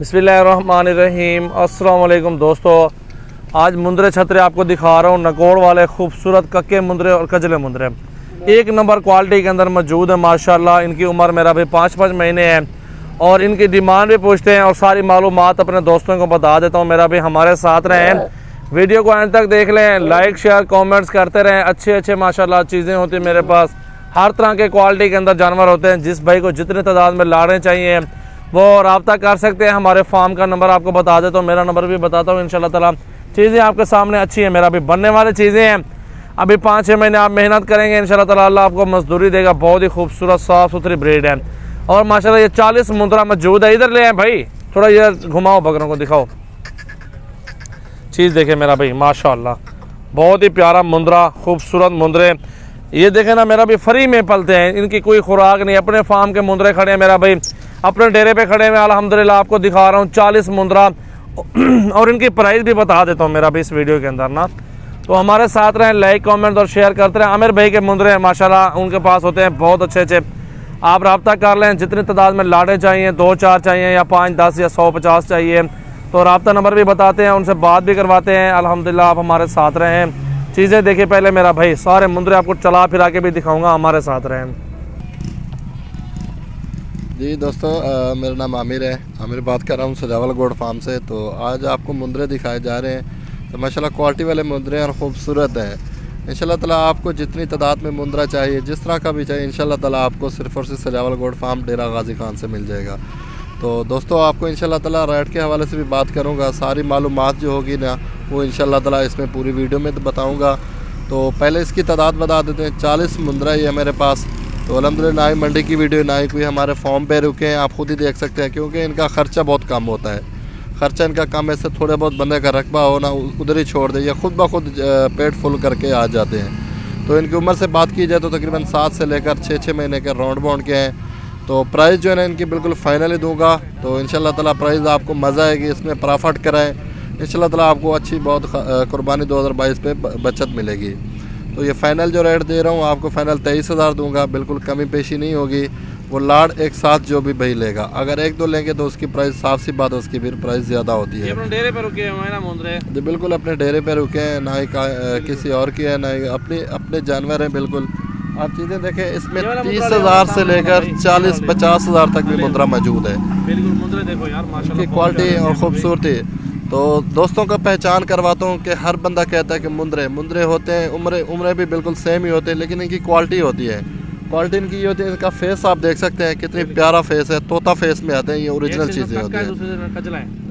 बिस्मिल्लाहिर्रहमानिर्रहीम। अस्सलाम वालेकुम दोस्तों, आज मुंदरे छतरे आपको दिखा रहा हूँ। नकोड़ वाले खूबसूरत कक्के मुंदरे और कजले मुंदरे एक नंबर क्वालिटी के अंदर मौजूद है माशाल्लाह। इनकी उम्र मेरा भी 5-5 महीने है और इनकी डिमांड भी पूछते हैं और सारी मालूमात अपने दोस्तों को बता देता हूँ। मेरा भी हमारे साथ रहें, वीडियो को अंत तक देख लें, लाइक शेयर कमेंट्स करते रहें। अच्छे माशाल्लाह चीज़ें होती हैं मेरे पास, हर तरह के क्वालिटी के अंदर जानवर होते हैं। जिस भाई को जितने तादाद में लाड़ें चाहिए वो रब्ता कर सकते हैं। हमारे फार्म का नंबर आपको बता देता हूँ, मेरा नंबर भी बताता हूँ। इंशाल्लाह ताला चीज़ें आपके सामने अच्छी हैं, मेरा भी बनने वाली चीज़ें हैं। अभी 5-6 महीने आप मेहनत करेंगे, इंशाल्लाह ताला अल्लाह आपको मजदूरी देगा। बहुत ही खूबसूरत साफ़ सुथरी ब्रीड है और माशाल्लाह ये 40 मुंदरा मौजूद है। इधर ले आए भाई, थोड़ा ये घुमाओ, बकरों को दिखाओ। चीज़ देखे मेरा भाई माशाल्लाह, बहुत ही प्यारा मुंदरा, खूबसूरत मुंदरे। ये देखे ना, मेरा भी फ्री में पलते हैं, इनकी कोई खुराक नहीं। अपने फार्म के मुंदरे खड़े हैं मेरा भाई, अपने डेरे पे खड़े हैं। अल्हम्दुलिल्लाह आपको दिखा रहा हूँ 40 मुंदरा और इनकी प्राइस भी बता देता हूँ मेरा भी इस वीडियो के अंदर ना। तो हमारे साथ रहें, लाइक कमेंट और शेयर करते रहें। आमिर भाई के मुंदरे हैं माशाल्लाह, उनके पास होते हैं बहुत अच्छे। आप रब्ता कर लें, जितनी तादाद में लाड़े चाहिए, 2-4 चाहिए या 5-10 या 100-50 चाहिए तो रब्ता नंबर भी बताते हैं, उनसे बात भी करवाते हैं। अल्हम्दुलिल्लाह आप हमारे साथ रहें। चीज़ें देखिए पहले मेरा भाई, सारे मुंदरे आपको चला फिरा के भी दिखाऊंगा, हमारे साथ रहें। जी दोस्तों, मेरा नाम आमिर है। आमिर बात कर रहा हूँ सजावल गोड फार्म से। तो आज आपको मुंदरे दिखाए जा रहे हैं। तो माशाल्लाह क्वालिटी वाले मुंदरे और ख़ूबसूरत हैं। इंशाल्लाह ताला आपको जितनी तादाद में मुंदरा चाहिए, जिस तरह का भी चाहिए, इंशाल्लाह ताला आपको सिर्फ और सिर्फ सजावल गोड फार्म डेरा गाजी खान से मिल जाएगा। तो दोस्तों आपको इंशाल्लाह ताला रेट के हवाले से भी बात करूँगा। सारी मालूमात जो होगी ना वो इंशाल्लाह ताला इसमें पूरी वीडियो में बताऊँगा। तो पहले इसकी तादाद बता देते हैं। 40 मुंदरा ही है मेरे पास। तो अल्हम्दुलिल्लाह ना ही मंडी की वीडियो, ना ही कोई हमारे फॉर्म पे रुके हैं, आप खुद ही देख सकते हैं। क्योंकि इनका ख़र्चा बहुत कम होता है। ख़र्चा इनका कम है, से थोड़े बहुत बंदे का रकबा हो ना उधर ही छोड़ दे, या खुद ब खुद पेट फुल करके आ जाते हैं। तो इनकी उम्र से बात की जाए तो तकरीबन 7 से लेकर 6-6 महीने के राउंड बाउंड के हैं। तो प्राइस जो है ना इनकी बिल्कुल फ़ाइनल ही दूँगा। तो इंशाल्लाह ताला प्राइस आपको मज़ा आएगी, इसमें प्रॉफिट कराएँ इंशाल्लाह ताला आपको अच्छी बहुत कुर्बानी 2022 पे बचत मिलेगी। तो ये फ़ाइनल जो रेट दे रहा हूँ आपको, फ़ाइनल 23,000 दूंगा, बिल्कुल कमी पेशी नहीं होगी। वो लाड़ एक साथ जो भी भाई लेगा, अगर 1-2 लेंगे तो उसकी प्राइस, साफ सी बात है, उसकी फिर प्राइस ज़्यादा होती है। अपने डेरे पे रुके हुए हैं ना मुंदरे? जी बिल्कुल अपने डेरे पे रुके हैं, ना ही किसी और की है, ना ही अपने जानवर हैं। बिल्कुल आप चीज़ें देखें, इसमें 30,000 से लेकर 40-50,000 तक भी मुंदरा मौजूद है। बिल्कुल मुंदरे देखो यार माशाल्लाह, क्वालिटी और ख़ूबसूरती। तो दोस्तों का पहचान करवाता हूँ कि हर बंदा कहता है कि मुंदरे होते हैं, उम्रें भी बिल्कुल सेम ही होते हैं, लेकिन इनकी क्वालिटी होती है। क्वालिटी इनकी ये होती है, इनका फेस आप देख सकते हैं कितनी प्यारा फेस है, तोता फेस में आते हैं। ये ओरिजिनल चीज़ें होती हैं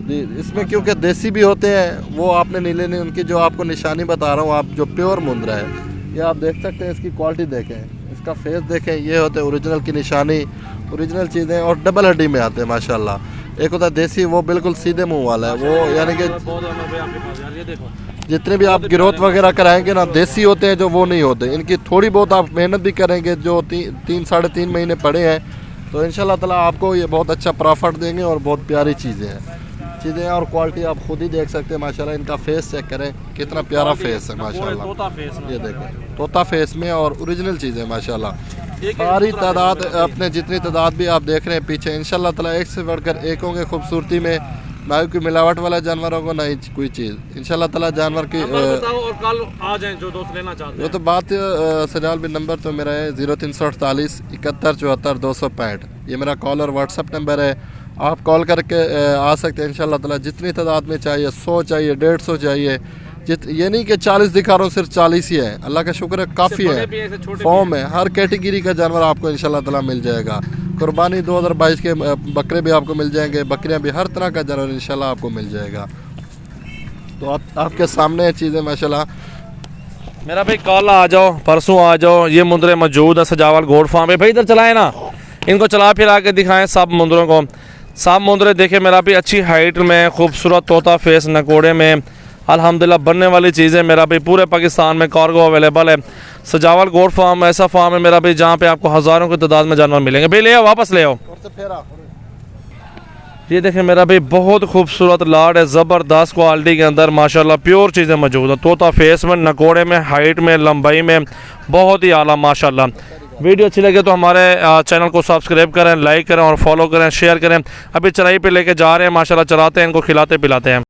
जी। इसमें क्योंकि देसी भी होते हैं, वो आपने नीले नहीं, उनकी जो आपको निशानी बता रहा हूँ, आप जो प्योर मुंदरा है ये आप देख सकते हैं। इसकी क्वालिटी देखें, इसका फेस देखें, ये होते हैं ओरिजिनल की निशानी, ओरिजिनल चीज़ें, और डबल हड्डी में आते हैं माशाल्लाह। एक होता है देसी, वो बिल्कुल सीधे मुंह वाला है, वो यानी कि जितने भी आप ग्रोथ वगैरह कराएंगे ना, देसी होते हैं जो, वो नहीं होते। इनकी थोड़ी बहुत आप मेहनत भी करेंगे, जो 3-3.5 महीने पड़े हैं, तो इंशाल्लाह ताला आपको ये बहुत अच्छा प्रॉफिट देंगे और बहुत प्यारी चीज़ें और क्वालिटी आप खुद ही देख सकते हैं माशाल्लाह। इनका फेस चेक करें, कितना प्यारा फेस है माशाल्लाह। ये देखें तोता फेस में और ओरिजिनल चीज़ें माशाल्लाह। सारी तादाद, अपने जितनी तादाद भी आप देख रहे हैं पीछे, इंशाल्लाह ताला एक से बढ़कर एक होंगे खूबसूरती में। ना ही कोई मिलावट वाला जानवर होगा, ना ही कोई चीज़। इंशाल्लाह ताला जानवर की और कल आ जाएं जो दोस्त लेना चाहते हैं। वो तो बात सजाल भी। नंबर तो मेरा है 0348 71 74 265। ये मेरा कॉल और व्हाट्सअप नंबर है, आप कॉल करके आ सकते हैं इंशाल्लाह ताला। जितनी तादाद में चाहिए, 100 चाहिए, 150 चाहिए, ये नहीं कि 40 दिखा रहा हूँ, सिर्फ 40 ही है। अल्लाह का शुक्र है, काफ़ी है, फॉर्म है। हर कैटेगरी का जानवर आपको इंशाल्लाह ताला मिल जाएगा। कुर्बानी 2022 के बकरे भी आपको मिल जाएंगे, बकरियां भी, हर तरह का जानवर इंशाल्लाह आपको मिल जाएगा। तो आपके सामने चीज़ें माशाल्लाह। मेरा भाई कल आ जाओ, परसों आ जाओ, ये मुंदरे मौजूद है सजावल गोड फार्म पे। भाई इधर चलाए ना, इनको चला फिरा के दिखाएं सब मुंदरों को। सब मुंदरे देखे मेरा भी, अच्छी हाइट में, खूबसूरत तोता फेस, नकोड़े में, अल्हम्दुलिल्लाह बनने वाली चीज़ें मेरा भी। पूरे पाकिस्तान में कार्गो अवेलेबल है। सजावल गोड फार्म ऐसा फार्म है मेरा भी जहाँ पे आपको हज़ारों की तादाद में जानवर मिलेंगे। भाई ले आओ, वापस ले आओ। ये देखें मेरा भाई, बहुत खूबसूरत लाड है, ज़बरदस्त क्वालिटी के अंदर माशाल्लाह, प्योर चीज़ें मौजूद हैं। तोता फेस में, नकोड़े में, हाइट में, लंबाई में, बहुत ही आला माशाल्लाह। वीडियो अच्छी लगे तो हमारे चैनल को सब्सक्राइब करें, लाइक करें और फॉलो करें, शेयर करें। अभी चराई पे लेके जा रहे हैं, माशाल्लाह चराते हैं, इनको खिलाते पिलाते हैं।